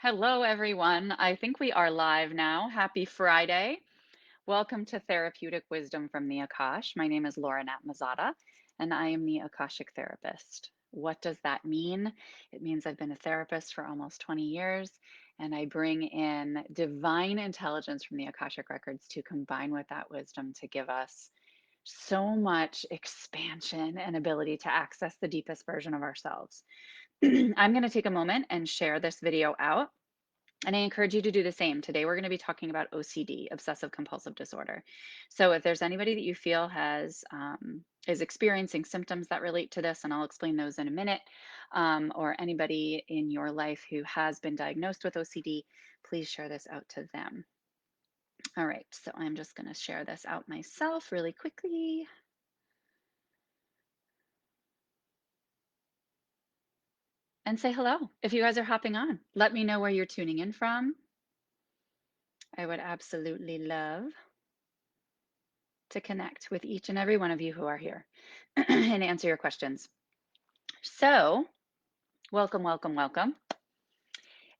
Hello, everyone. I think we are live now. Happy Friday. Welcome to Therapeutic Wisdom from the Akash. My name is Laura Natmazada, and I am the Akashic Therapist. What does that mean? It means I've been a therapist for almost 20 years, and I bring in divine intelligence from the Akashic Records to combine with that wisdom to give us so much expansion and ability to access the deepest version of ourselves. I'm going to take a moment and share this video out. And I encourage you to do the same. Today, we're going to be talking about OCD, obsessive compulsive disorder. So, if there's anybody that you feel is experiencing symptoms that relate to this, and I'll explain those in a minute, or anybody in your life who has been diagnosed with OCD, please share this out to them. All right, so I'm just going to share this out myself really quickly. And say hello if you guys are hopping on. Let me know where you're tuning in from. I would absolutely love to connect with each and every one of you who are here and answer your questions. So, welcome, welcome, welcome.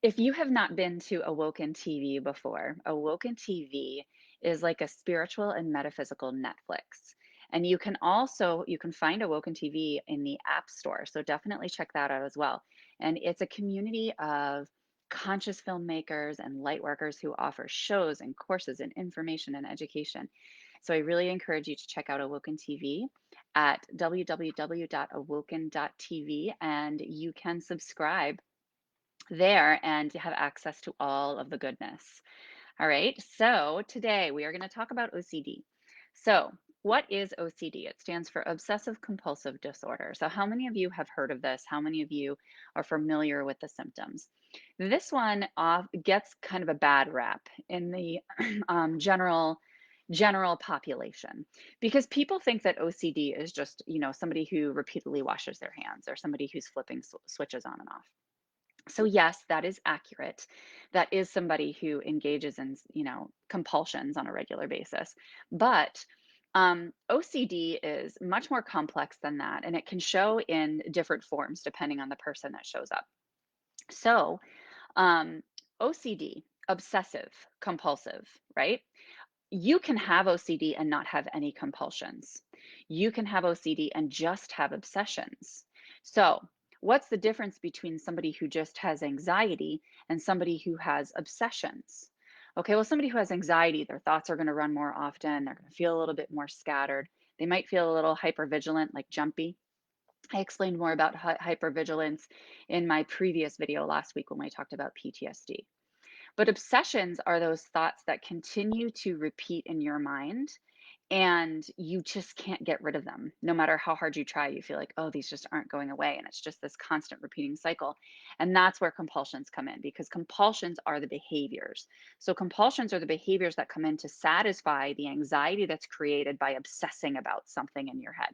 If you have not been to Awoken TV before, Awoken TV is like a spiritual and metaphysical Netflix. And you can find Awoken TV in the App Store. So definitely check that out as well. And it's a community of conscious filmmakers and light workers who offer shows and courses and information and education. So I really encourage you to check out Awoken TV at www.awoken.tv, and you can subscribe there and have access to all of the goodness. All right, so today we are going to talk about OCD. So, what is OCD? It stands for Obsessive Compulsive Disorder. So, how many of you have heard of this? How many of you are familiar with the symptoms? This one gets kind of a bad rap in the general population because people think that OCD is just, somebody who repeatedly washes their hands or somebody who's flipping switches on and off. So yes, that is accurate. That is somebody who engages in, compulsions on a regular basis. But OCD is much more complex than that, and it can show in different forms depending on the person that shows up. So um, OCD, obsessive compulsive, right? You can have OCD and not have any compulsions. You can have OCD and just have obsessions. So, what's the difference between somebody who just has anxiety and somebody who has obsessions? Okay, well, somebody who has anxiety, their thoughts are going to run more often. They're going to feel a little bit more scattered. They might feel a little hypervigilant, like jumpy. I explained more about hypervigilance in my previous video last week when we talked about PTSD. But obsessions are those thoughts that continue to repeat in your mind and you just can't get rid of them. No matter how hard you try, you feel like, oh, these just aren't going away. And it's just this constant repeating cycle. And that's where compulsions come in because compulsions are the behaviors. So compulsions are the behaviors that come in to satisfy the anxiety that's created by obsessing about something in your head.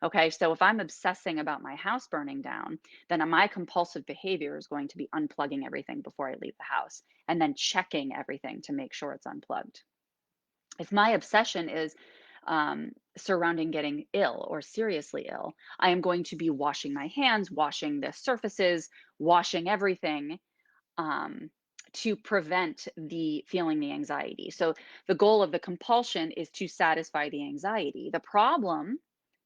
Okay, so if I'm obsessing about my house burning down, then my compulsive behavior is going to be unplugging everything before I leave the house and then checking everything to make sure it's unplugged. If my obsession is surrounding getting ill or seriously ill, I am going to be washing my hands, washing the surfaces, washing everything to prevent the feeling the anxiety. So the goal of the compulsion is to satisfy the anxiety. The problem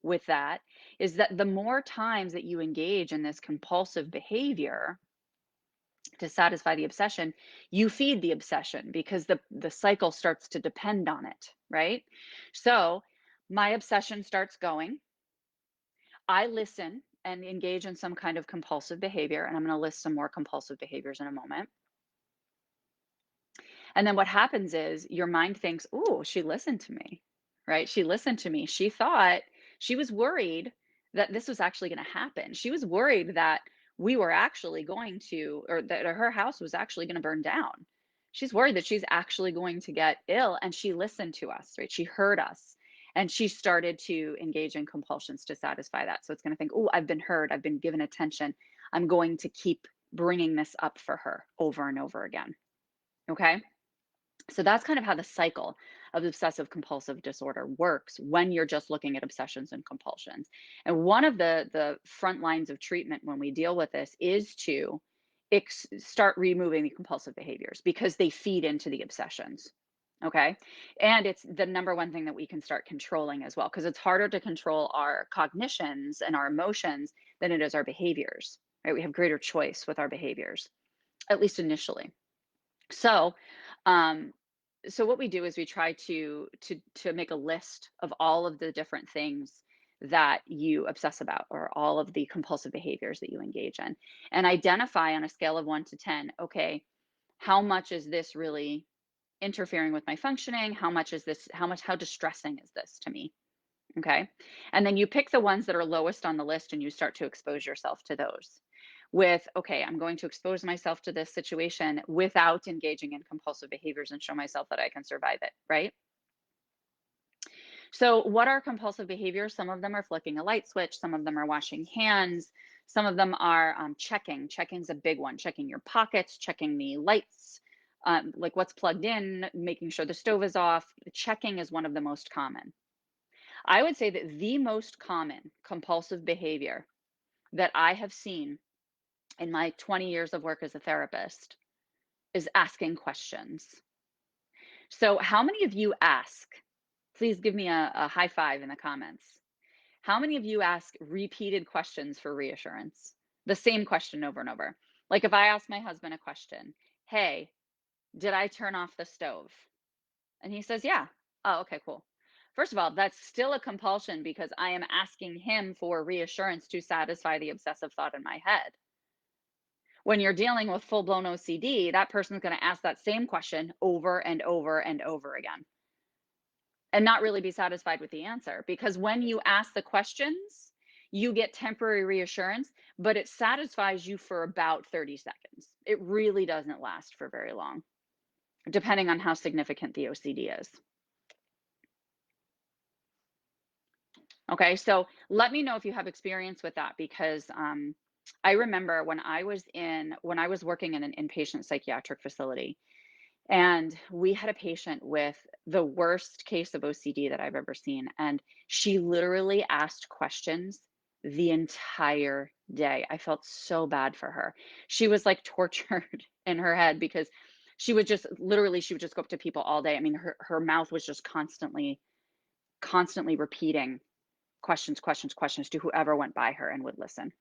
with that is that the more times that you engage in this compulsive behavior to satisfy the obsession, you feed the obsession because the cycle starts to depend on it, right? So my obsession starts going. I listen and engage in some kind of compulsive behavior, and I'm going to list some more compulsive behaviors in a moment. And then what happens is your mind thinks, "Oh, she listened to me." Right? She listened to me. She thought she was worried that this was actually going to happen. She was worried that we were actually going to, or that her house was actually going to burn down. She's worried that she's actually going to get ill, and she listened to us, right? She heard us, and she started to engage in compulsions to satisfy that. So it's going to think, "Oh, I've been heard. I've been given attention. I'm going to keep bringing this up for her over and over again." Okay? So that's kind of how the cycle of obsessive compulsive disorder works when you're just looking at obsessions and compulsions. And one of the front lines of treatment when we deal with this is to start removing the compulsive behaviors because they feed into the obsessions. Okay. And it's the number one thing that we can start controlling as well, because it's harder to control our cognitions and our emotions than it is our behaviors, right? We have greater choice with our behaviors, at least initially. So, um, so what we do is we try to make a list of all of the different things that you obsess about, or all of the compulsive behaviors that you engage in, and identify on a scale of 1 to 10, okay, how much is this really interfering with my functioning? How distressing is this to me? Okay. And then you pick the ones that are lowest on the list and you start to expose yourself to those with, okay, I'm going to expose myself to this situation without engaging in compulsive behaviors and show myself that I can survive it. Right. So, what are compulsive behaviors? Some of them are flicking a light switch, some of them are washing hands, some of them are checking. Checking's a big one, checking your pockets, checking the lights. Like what's plugged in, making sure the stove is off. Checking is one of the most common. I would say that the most common compulsive behavior that I have seen in my 20 years of work as a therapist is asking questions. So, how many of you ask? Please give me a high five in the comments. How many of you ask repeated questions for reassurance? The same question over and over. Like if I ask my husband a question, hey, did I turn off the stove? And he says, yeah. Oh, okay, cool. First of all, that's still a compulsion because I am asking him for reassurance to satisfy the obsessive thought in my head. When you're dealing with full blown OCD, that person's going to ask that same question over and over and over again and not really be satisfied with the answer. Because when you ask the questions, you get temporary reassurance, but it satisfies you for about 30 seconds. It really doesn't last for very long, depending on how significant the OCD is. Okay, so let me know if you have experience with that because I remember when I was working in an inpatient psychiatric facility, and we had a patient with the worst case of OCD that I've ever seen, and she literally asked questions the entire day. I felt so bad for her. She was like tortured in her head because she would just go up to people all day. I mean, her mouth was just constantly repeating questions, questions, questions to whoever went by her and would listen.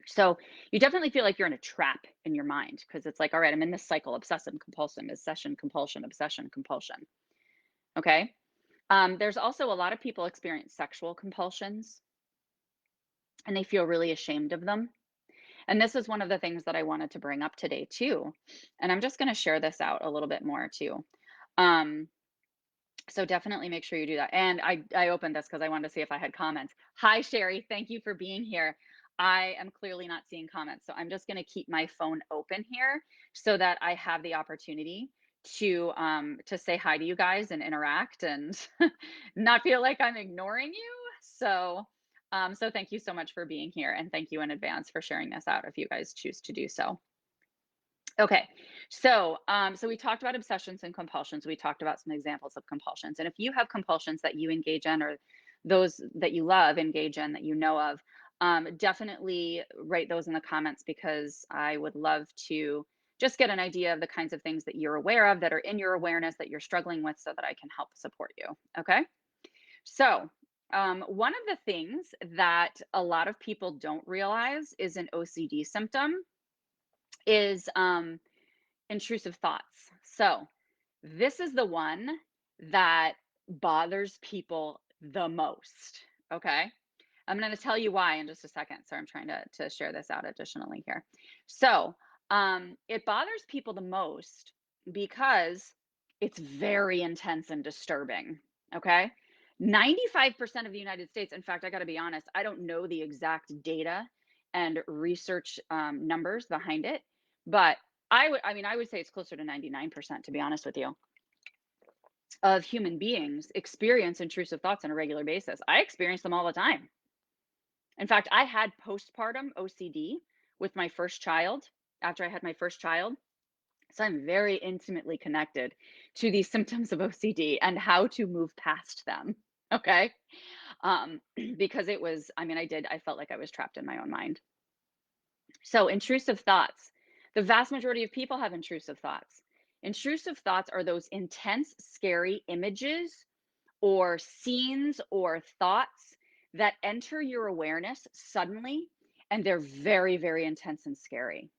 So you definitely feel like you're in a trap in your mind because it's like, all right, I'm in this cycle, obsessive compulsion, obsession, compulsion, obsession, compulsion. Okay. There's also a lot of people experience sexual compulsions and they feel really ashamed of them. And this is one of the things that I wanted to bring up today too. And I'm just going to share this out a little bit more too. Um, So definitely make sure you do that. And I opened this because I wanted to see if I had comments. Hi, Sherry. Thank you for being here. I am clearly not seeing comments, so I'm just going to keep my phone open here so that I have the opportunity to say hi to you guys and interact and not feel like I'm ignoring you. So thank you so much for being here, and thank you in advance for sharing this out if you guys choose to do so. Okay, so we talked about obsessions and compulsions. We talked about some examples of compulsions. And if you have compulsions that you engage in, or those that you love engage in that you know of, definitely write those in the comments because I would love to just get an idea of the kinds of things that you're aware of that are in your awareness that you're struggling with so that I can help support you. Okay, so one of the things that a lot of people don't realize is an OCD symptom is intrusive thoughts. So, this is the one that bothers people the most. Okay. I'm going to tell you why in just a second. So, I'm trying to share this out additionally here. So, it bothers people the most because it's very intense and disturbing. Okay. 95% of the United States, in fact, I got to be honest, I don't know the exact data and research numbers behind it, but I would say it's closer to 99%, to be honest with you, of human beings experience intrusive thoughts on a regular basis. I experience them all the time. In fact, I had postpartum OCD with my first child after I had my first child. So I'm very intimately connected to these symptoms of OCD and how to move past them. Okay. Because I felt like I was trapped in my own mind. So intrusive thoughts. The vast majority of people have intrusive thoughts. Intrusive thoughts are those intense, scary images or scenes or thoughts that enter your awareness suddenly, and they're very, very intense and scary.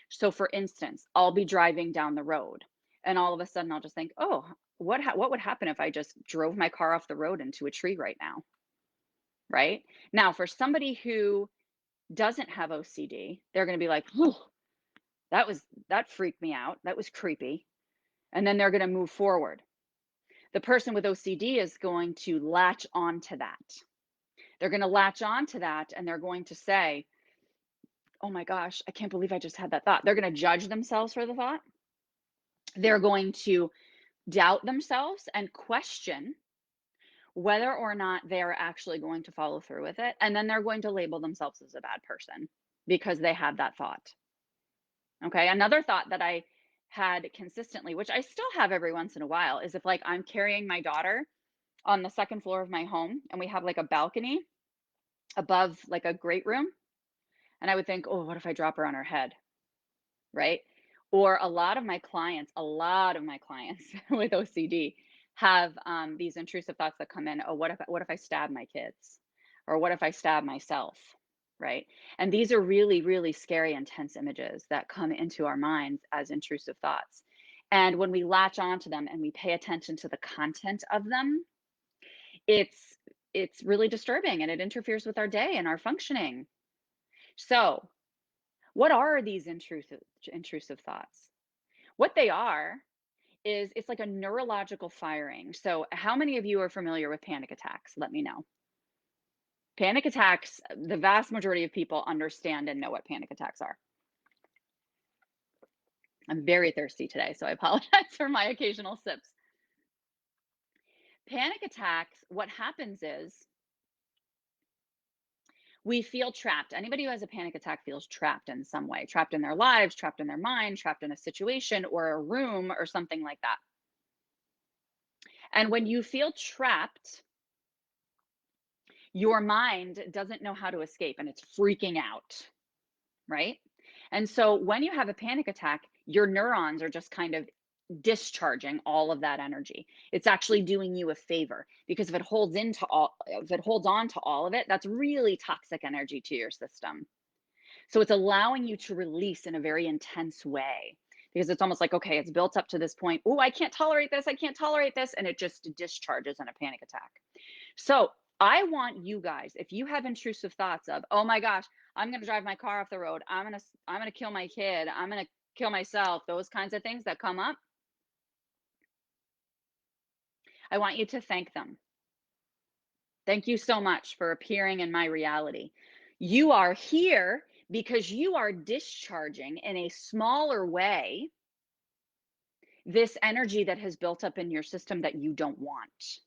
So, for instance, I'll be driving down the road, and all of a sudden I'll just think, oh, what would happen if I just drove my car off the road into a tree right now? Right now, for somebody who doesn't have OCD, they're going to be like, oh, that freaked me out. That was creepy. And then they're going to move forward. The person with OCD is going to latch onto that. They're going to latch onto that and they're going to say, oh my gosh, I can't believe I just had that thought. They're going to judge themselves for the thought. They're going to doubt themselves and question whether or not they're actually going to follow through with it. And then they're going to label themselves as a bad person because they had that thought. Okay. Another thought that I had consistently, which I still have every once in a while, is if like I'm carrying my daughter on the second floor of my home and we have like a balcony above like a great room. And I would think, oh, what if I drop her on her head? Right. Or a lot of my clients with OCD have these intrusive thoughts that come in. Oh, what if I stab my kids? Or what if I stab myself? Right. And these are really, really scary, intense images that come into our minds as intrusive thoughts. And when we latch onto them and we pay attention to the content of them, it's it's really disturbing and it interferes with our day and our functioning. So, what are these intrusive thoughts? What they are is it's like a neurological firing. So, how many of you are familiar with panic attacks? Let me know. Panic attacks, the vast majority of people understand and know what panic attacks are. I'm very thirsty today, so I apologize for my occasional sips. Panic attacks, what happens is we feel trapped. Anybody who has a panic attack feels trapped in some way, trapped in their lives, trapped in their mind, trapped in a situation or a room or something like that. And when you feel trapped, your mind doesn't know how to escape and it's freaking out, right? And so when you have a panic attack, your neurons are just kind of discharging all of that energy. It's actually doing you a favor because if it holds on to all of it, that's really toxic energy to your system. So it's allowing you to release in a very intense way because it's almost like, okay, it's built up to this point. Oh, I can't tolerate this. I can't tolerate this. And it just discharges in a panic attack. So I want you guys, if you have intrusive thoughts of, oh my gosh, I'm going to drive my car off the road. I'm going to kill my kid. I'm going to kill myself. Those kinds of things that come up. I want you to thank them. Thank you so much for appearing in my reality. You are here because you are discharging in a smaller way this energy that has built up in your system that you don't want.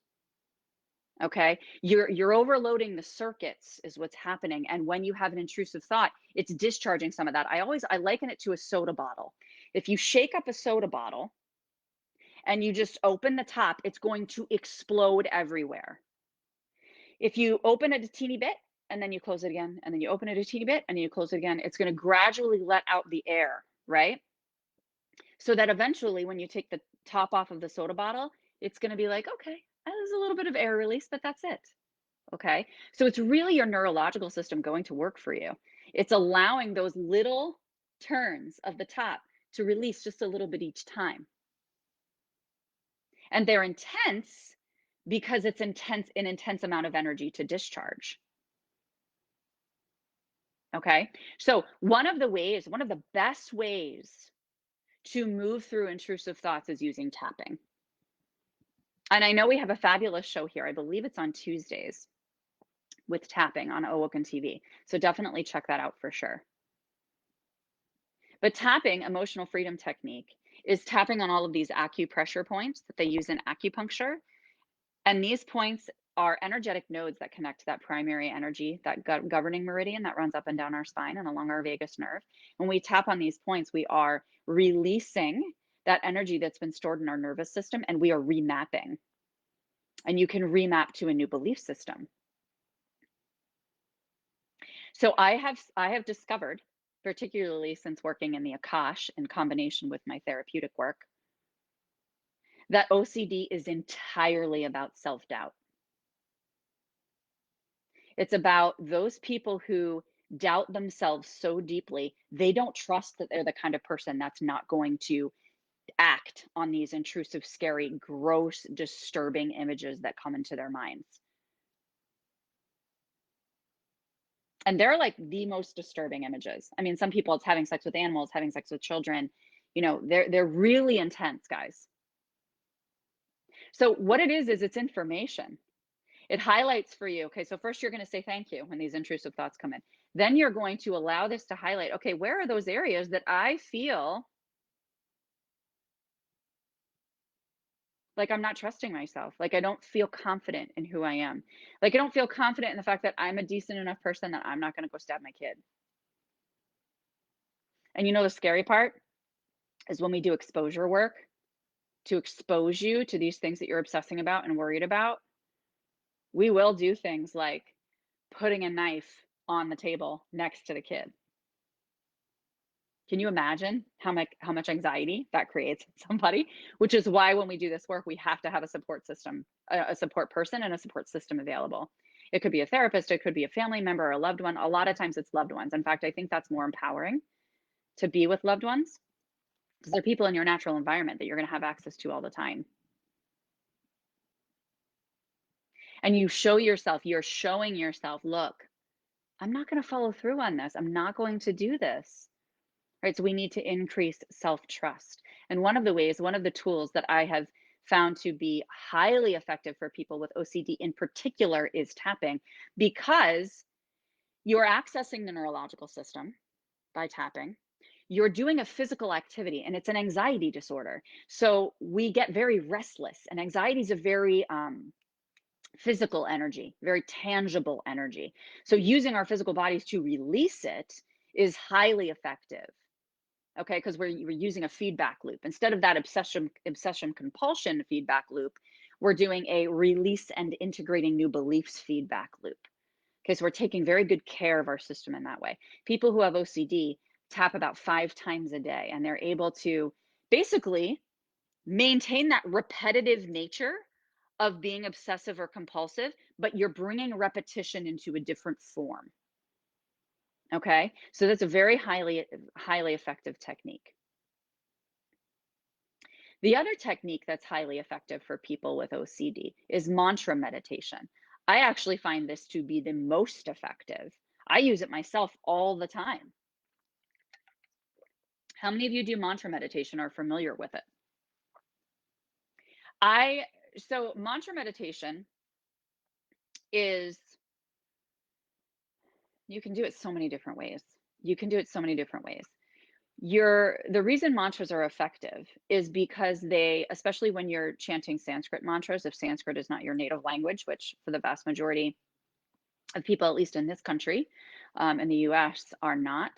Okay? You're overloading the circuits is what's happening, and when you have an intrusive thought, it's discharging some of that. I liken it to a soda bottle. If you shake up a soda bottle and you just open the top, it's going to explode everywhere. If you open it a teeny bit and then you close it again, and then you open it a teeny bit and then you close it again, it's going to gradually let out the air, right? So that eventually, when you take the top off of the soda bottle, it's going to be like, okay, there's a little bit of air release, but that's it. Okay. So it's really your neurological system going to work for you. It's allowing those little turns of the top to release just a little bit each time. And they're intense because it's an intense amount of energy to discharge. Okay. So one of the best ways to move through intrusive thoughts is using tapping. And I know we have a fabulous show here. I believe it's on Tuesdays with tapping on Awoken TV. So definitely check that out for sure. But tapping, emotional freedom technique, is tapping on all of these acupressure points that they use in acupuncture. And these points are energetic nodes that connect to that primary energy, that governing meridian that runs up and down our spine and along our vagus nerve. When we tap on these points, we are releasing that energy that's been stored in our nervous system and we are remapping. And you can remap to a new belief system. So I have discovered particularly since working in the Akash in combination with my therapeutic work, that OCD is entirely about self doubt. It's about those people who doubt themselves so deeply, they don't trust that they're the kind of person that's not going to act on these intrusive, scary, gross, disturbing images that come into their minds. And they're like the most disturbing images. I mean, some people it's having sex with animals, having sex with children. They're really intense, guys. So what it is it's information. It highlights for you. Okay, so first you're going to say thank you when these intrusive thoughts come in. Then you're going to allow this to highlight, okay, where are those areas that I feel like I'm not trusting myself? Like I don't feel confident in who I am. Like I don't feel confident in the fact that I'm a decent enough person that I'm not going to go stab my kid. And the scary part is when we do exposure work to expose you to these things that you're obsessing about and worried about, we will do things like putting a knife on the table next to the kid. Can you imagine how much anxiety that creates in somebody? Which is why when we do this work, we have to have a support system, a support person and a support system available. It could be a therapist, it could be a family member or a loved one. A lot of times it's loved ones. In fact, I think that's more empowering to be with loved ones because they're people in your natural environment that you're going to have access to all the time. And you're showing yourself, look, I'm not going to follow through on this. I'm not going to do this. Right? So we need to increase self-trust. And one of the tools that I have found to be highly effective for people with OCD in particular is tapping, because you're accessing the neurological system by tapping. You're doing a physical activity and it's an anxiety disorder. So we get very restless, and anxiety is a very physical energy, very tangible energy. So using our physical bodies to release it is highly effective. Okay, because we're using a feedback loop instead of that obsession compulsion feedback loop. We're doing a release and integrating new beliefs feedback loop. Okay, so we're taking very good care of our system in that way. People who have OCD tap about 5 times a day, and they're able to basically maintain that repetitive nature of being obsessive or compulsive, but you're bringing repetition into a different form. Okay, so that's a very highly effective technique. The other technique that's highly effective for people with OCD is mantra meditation. I actually find this to be the most effective. I use it myself all the time. How many of you do mantra meditation or are familiar with it? I so mantra meditation is, you can do it so many different ways. You can do it so many different ways. The reason mantras are effective is because they, especially when you're chanting Sanskrit mantras, if Sanskrit is not your native language, which for the vast majority of people, at least in this country, in the US, are not.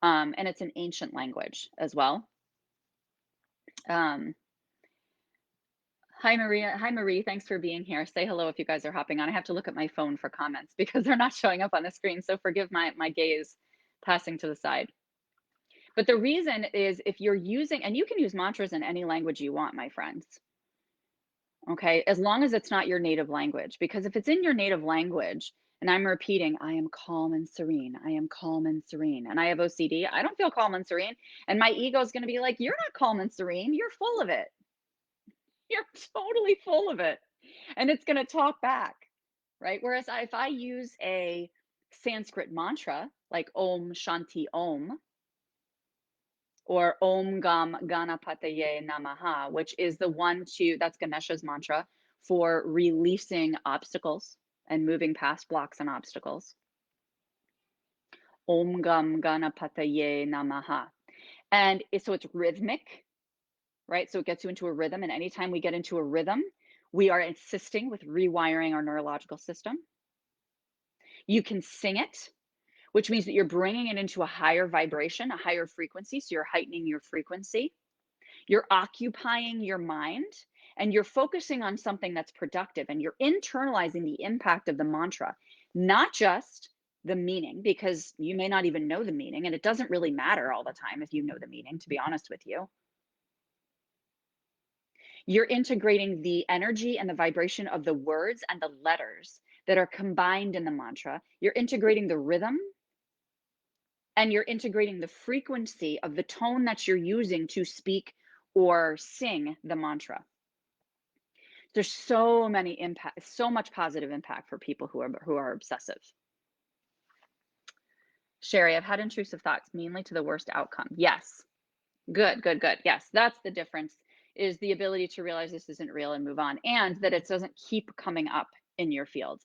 And it's an ancient language as well. Um, Hi, Maria. Hi, Marie. Thanks for being here. Say hello if you guys are hopping on. I have to look at my phone for comments because they're not showing up on the screen. So forgive my gaze passing to the side. But the reason is, if you're using, and you can use mantras in any language you want, my friends. Okay, as long as it's not your native language. Because if it's in your native language and I'm repeating, I am calm and serene, I am calm and serene, and I have OCD, I don't feel calm and serene. And my ego is going to be like, you're not calm and serene, you're full of it. You're totally full of it. And it's going to talk back, right? Whereas if I use a Sanskrit mantra like Om Shanti Om, or Om Gam Ganapataye Namaha, which is that's Ganesha's mantra for releasing obstacles and moving past blocks and obstacles. Om Gam Ganapataye Namaha. And so it's rhythmic, right? So it gets you into a rhythm. And anytime we get into a rhythm, we are assisting with rewiring our neurological system. You can sing it, which means that you're bringing it into a higher vibration, a higher frequency. So you're heightening your frequency. You're occupying your mind and you're focusing on something that's productive, and you're internalizing the impact of the mantra, not just the meaning, because you may not even know the meaning, and it doesn't really matter all the time if you know the meaning, to be honest with you. You're integrating the energy and the vibration of the words and the letters that are combined in the mantra. You're integrating the rhythm, and you're integrating the frequency of the tone that you're using to speak or sing the mantra. There's so many impact, so much positive impact for people who are obsessive. Sherry, I've had intrusive thoughts, mainly to the worst outcome. Yes. Good, good, good. Yes, that's the difference, is the ability to realize this isn't real and move on, and that it doesn't keep coming up in your field.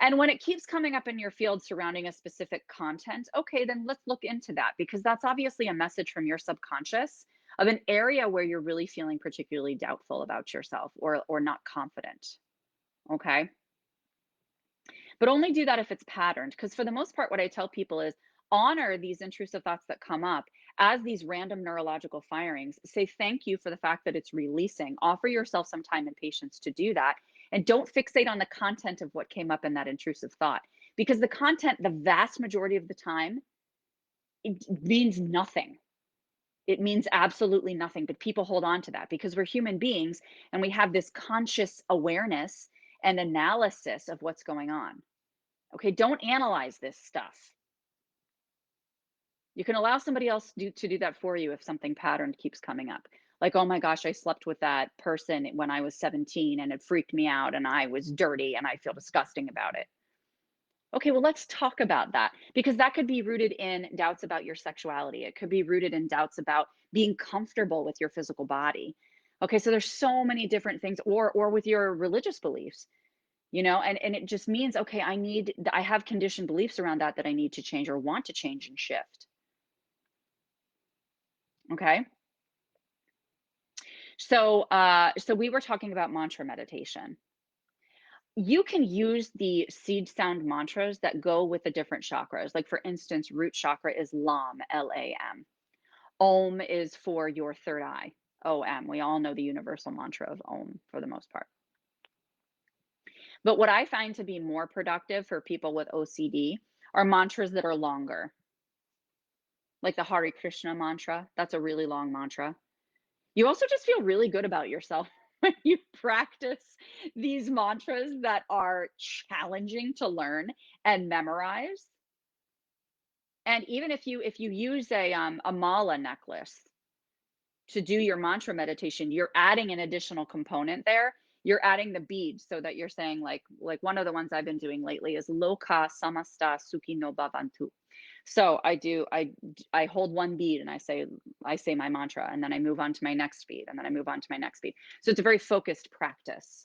And when it keeps coming up in your field surrounding a specific content, okay, then let's look into that, because that's obviously a message from your subconscious of an area where you're really feeling particularly doubtful about yourself, or not confident. Okay? But only do that if it's patterned. Because for the most part, what I tell people is honor these intrusive thoughts that come up as these random neurological firings. Say thank you for the fact that it's releasing. Offer yourself some time and patience to do that. And don't fixate on the content of what came up in that intrusive thought. Because the content, the vast majority of the time, it means nothing. It means absolutely nothing. But people hold on to that because we're human beings and we have this conscious awareness and analysis of what's going on. Okay, don't analyze this stuff. You can allow somebody else to do that for you if something patterned keeps coming up. Like, oh my gosh, I slept with that person when I was 17 and it freaked me out and I was dirty and I feel disgusting about it. Okay, well, let's talk about that, because that could be rooted in doubts about your sexuality. It could be rooted in doubts about being comfortable with your physical body. Okay, so there's so many different things, or with your religious beliefs, and it just means, okay, I have conditioned beliefs around that I need to change or want to change and shift. Okay. So we were talking about mantra meditation. You can use the seed sound mantras that go with the different chakras. Like, for instance, root chakra is Lam, Lam. Om is for your third eye, Om. We all know the universal mantra of Om for the most part. But what I find to be more productive for people with OCD are mantras that are longer, like the Hare Krishna mantra. That's a really long mantra. You also just feel really good about yourself when you practice these mantras that are challenging to learn and memorize. And even if you use a mala necklace to do your mantra meditation, you're adding an additional component there. You're adding the beads, so that you're saying, like one of the ones I've been doing lately is Loka Samasta Sukhi no Bhavantu. So I hold one bead and I say my mantra, and then I move on to my next bead, and then I move on to my next bead. So it's a very focused practice.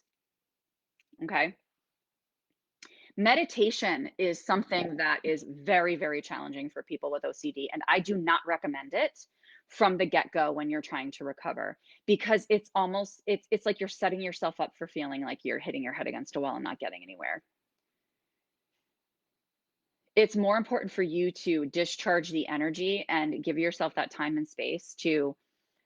Okay. Meditation is something that is very, very challenging for people with OCD, and I do not recommend it from the get-go when you're trying to recover, because it's like you're setting yourself up for feeling like you're hitting your head against a wall and not getting anywhere. It's more important for you to discharge the energy and give yourself that time and space to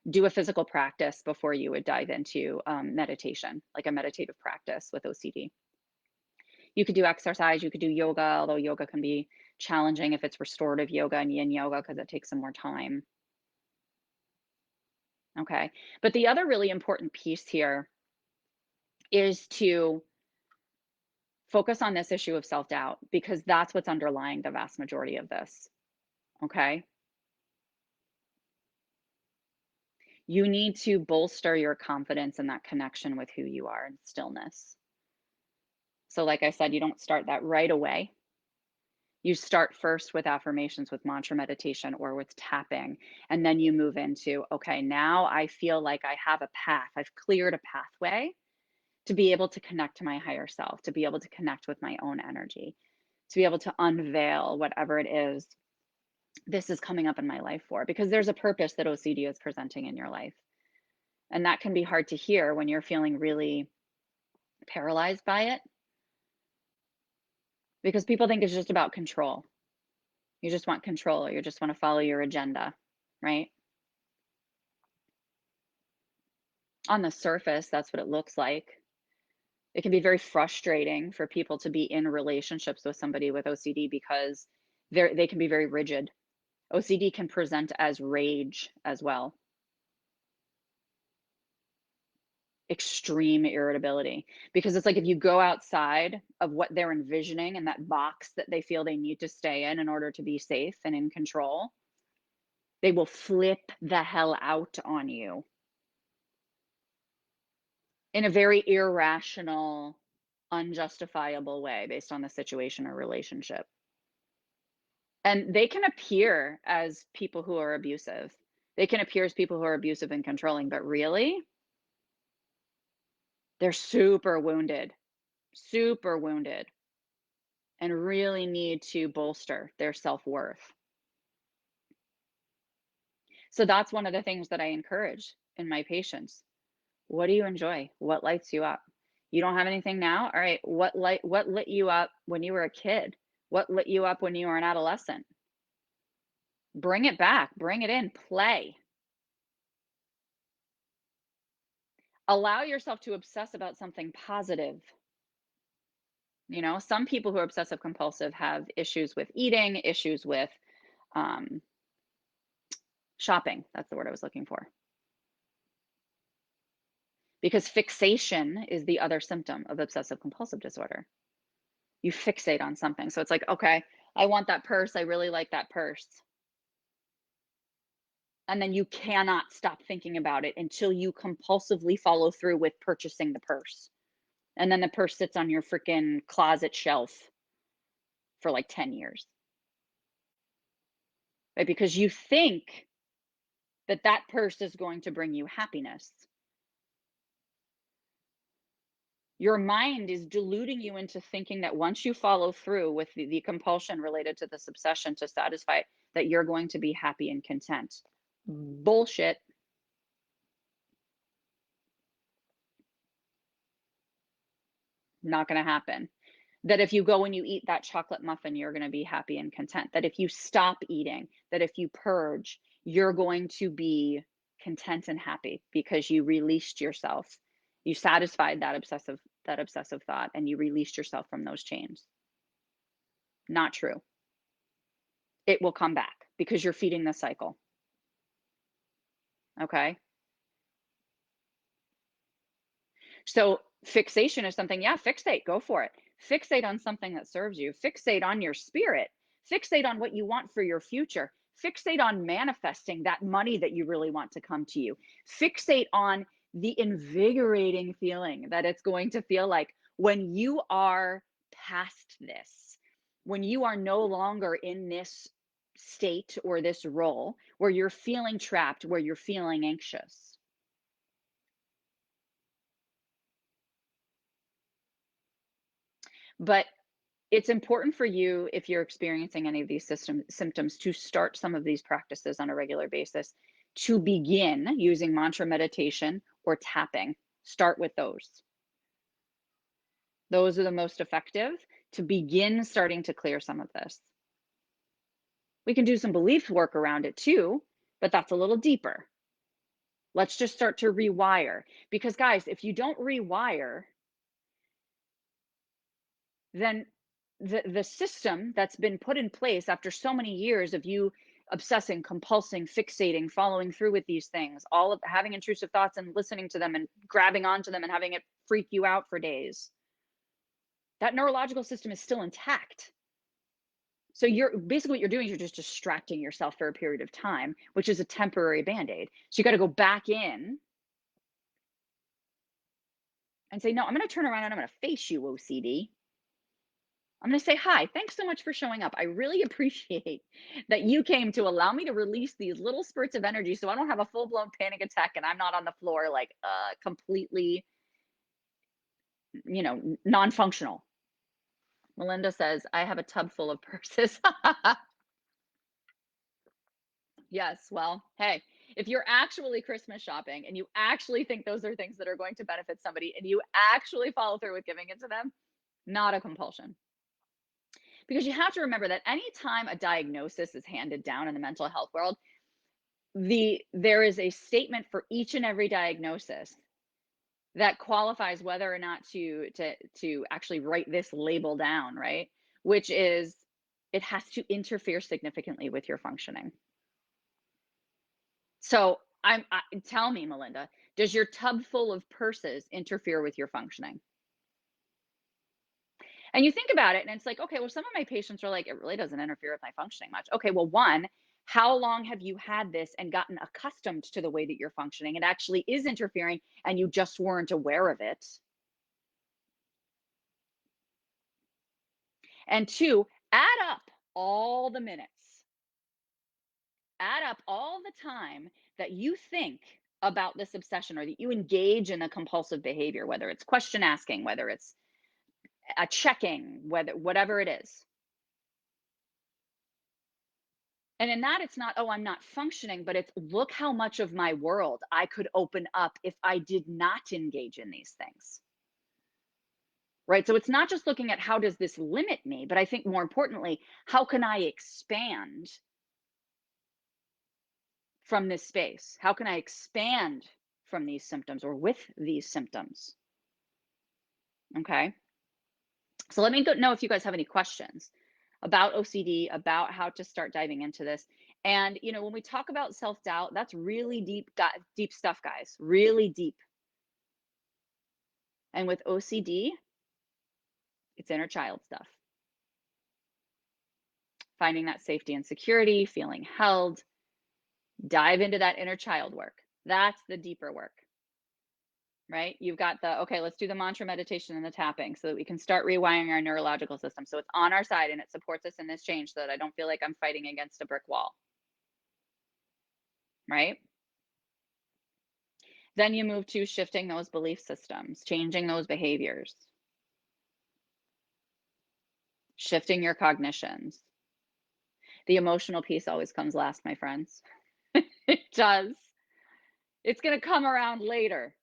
do a physical practice before you would dive into meditation, like a meditative practice with OCD. You could do exercise, you could do yoga, although yoga can be challenging if it's restorative yoga and yin yoga, because it takes some more time. Okay. But the other really important piece here is to focus on this issue of self doubt, because that's what's underlying the vast majority of this. Okay. You need to bolster your confidence and that connection with who you are in stillness. So, like I said, you don't start that right away. You start first with affirmations, with mantra meditation, or with tapping. And then you move into, okay, now I feel like I have a path. I've cleared a pathway to be able to connect to my higher self, to be able to connect with my own energy, to be able to unveil whatever it is this is coming up in my life for, because there's a purpose that OCD is presenting in your life. And that can be hard to hear when you're feeling really paralyzed by it, because people think it's just about control. You just want control, or you just want to follow your agenda, right? On the surface, that's what it looks like. It can be very frustrating for people to be in relationships with somebody with OCD because they can be very rigid. OCD can present as rage as well, extreme irritability. Because it's like if you go outside of what they're envisioning and that box that they feel they need to stay in order to be safe and in control, they will flip the hell out on you in a very irrational, unjustifiable way based on the situation or relationship. And they can appear as people who are abusive. They can appear as people who are abusive and controlling, but really, they're super wounded, and really need to bolster their self-worth. So that's one of the things that I encourage in my patients. What do you enjoy? What lights you up? You don't have anything now? All right, what lit you up when you were a kid? What lit you up when you were an adolescent? Bring it back, bring it in, play. Allow yourself to obsess about something positive. Some people who are obsessive compulsive have issues with eating, issues with um, shopping. That's the word I was looking for. Because fixation is the other symptom of obsessive compulsive disorder. You fixate on something. So it's like, okay, I want that purse. I really like that purse. And then you cannot stop thinking about it until you compulsively follow through with purchasing the purse. And then the purse sits on your freaking closet shelf for like 10 years. Right? Because you think that that purse is going to bring you happiness. Your mind is deluding you into thinking that once you follow through with the compulsion related to this obsession to satisfy it, that you're going to be happy and content. Bullshit. Not going to happen. That if you go and you eat that chocolate muffin, you're going to be happy and content. That if you stop eating, that if you purge, you're going to be content and happy because you released yourself. You satisfied that obsessive thought and you released yourself from those chains. Not true. It will come back because you're feeding the cycle. Okay? So fixation is something, yeah, fixate, go for it. Fixate on something that serves you. Fixate on your spirit. Fixate on what you want for your future. Fixate on manifesting that money that you really want to come to you. Fixate on the invigorating feeling that it's going to feel like when you are past this, when you are no longer in this state or this role where you're feeling trapped, where you're feeling anxious. But it's important for you, if you're experiencing any of these symptoms, to start some of these practices on a regular basis, to begin using mantra meditation or tapping. Start with those. Those are the most effective to begin starting to clear some of this. We can do some belief work around it too, but that's a little deeper. Let's just start to rewire. Because, guys, if you don't rewire, then the system that's been put in place after so many years of you obsessing, compulsing, fixating, following through with these things, all of having intrusive thoughts and listening to them and grabbing onto them and having it freak you out for days, that neurological system is still intact. So you're basically, what you're doing is you're just distracting yourself for a period of time, which is a temporary band-aid. So you got to go back in and say, no, I'm going to turn around and I'm going to face you, OCD. I'm going to say, hi, thanks so much for showing up. I really appreciate that you came to allow me to release these little spurts of energy so I don't have a full blown panic attack and I'm not on the floor like completely, non functional. Melinda says, I have a tub full of purses. Yes. Well, hey, if you're actually Christmas shopping and you actually think those are things that are going to benefit somebody and you actually follow through with giving it to them, not a compulsion. Because you have to remember that anytime a diagnosis is handed down in the mental health world, there is a statement for each and every diagnosis that qualifies whether or not to actually write this label down, right? Which is it has to interfere significantly with your functioning. So tell me, Melinda, does your tub full of purses interfere with your functioning? And you think about it, and it's like, okay, well, some of my patients are like, it really doesn't interfere with my functioning much. Okay, well, one, how long have you had this and gotten accustomed to the way that you're functioning? It actually is interfering, and you just weren't aware of it. And two, add up all the minutes, add up all the time that you think about this obsession or that you engage in a compulsive behavior, whether it's question asking, whether it's a checking, whatever it is. And in that, it's not, oh, I'm not functioning, but it's look how much of my world I could open up if I did not engage in these things. Right. So it's not just looking at how does this limit me, but I think more importantly, how can I expand from this space? How can I expand from these symptoms or with these symptoms? Okay. So let me know if you guys have any questions about OCD, about how to start diving into this. And when we talk about self-doubt, that's really deep stuff, guys. Really deep. And with OCD, it's inner child stuff. Finding that safety and security, feeling held, dive into that inner child work. That's the deeper work. Right? You've got okay, let's do the mantra meditation and the tapping so that we can start rewiring our neurological system. So it's on our side and it supports us in this change so that I don't feel like I'm fighting against a brick wall. Right? Then you move to shifting those belief systems, changing those behaviors, shifting your cognitions. The emotional piece always comes last, my friends. It does. It's going to come around later.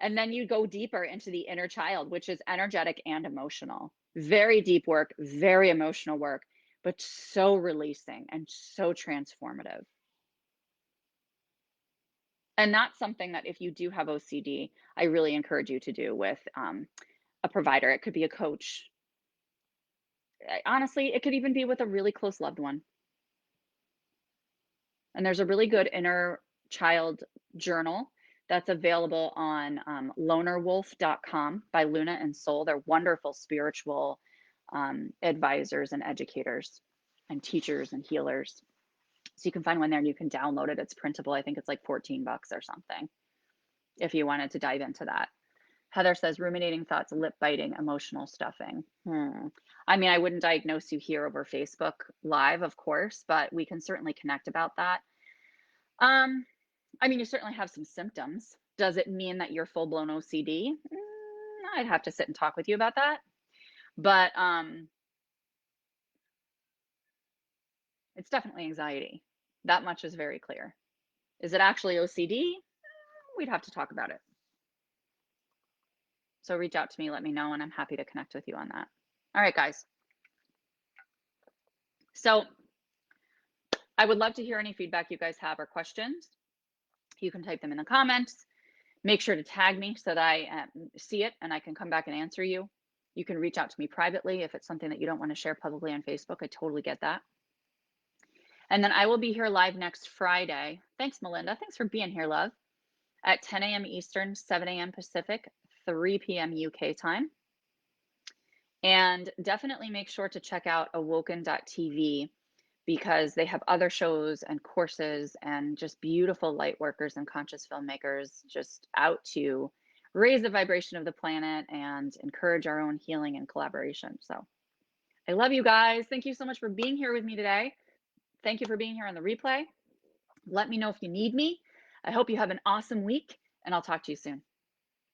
And then you go deeper into the inner child, which is energetic and emotional. Very deep work, very emotional work, but so releasing and so transformative. And that's something that if you do have OCD, I really encourage you to do with a provider. It could be a coach. Honestly, it could even be with a really close loved one. And there's a really good inner child journal that's available on lonerwolf.com by Luna and Soul. They're wonderful spiritual advisors and educators and teachers and healers. So you can find one there and you can download it. It's printable. I think it's like 14 bucks or something if you wanted to dive into that. Heather says ruminating thoughts, lip biting, emotional stuffing. I mean, I wouldn't diagnose you here over Facebook Live, of course, but we can certainly connect about that. I mean, you certainly have some symptoms. Does it mean that you're full-blown OCD? I'd have to sit and talk with you about that. But it's definitely anxiety. That much is very clear. Is it actually OCD? We'd have to talk about it. So reach out to me, let me know, and I'm happy to connect with you on that. All right, guys. So I would love to hear any feedback you guys have or questions. You can type them in the comments. Make sure to tag me so that I see it and I can come back and answer you. You can reach out to me privately if it's something that you don't want to share publicly on Facebook. I totally get that. And then I will be here live next Friday. Thanks, Melinda. Thanks for being here, love. At 10 a.m. Eastern, 7 a.m. Pacific, 3 p.m. UK time. And definitely make sure to check out awoken.tv because they have other shows and courses and just beautiful light workers and conscious filmmakers just out to raise the vibration of the planet and encourage our own healing and collaboration. So I love you guys. Thank you so much for being here with me today. Thank you for being here on the replay. Let me know if you need me. I hope you have an awesome week, and I'll talk to you soon.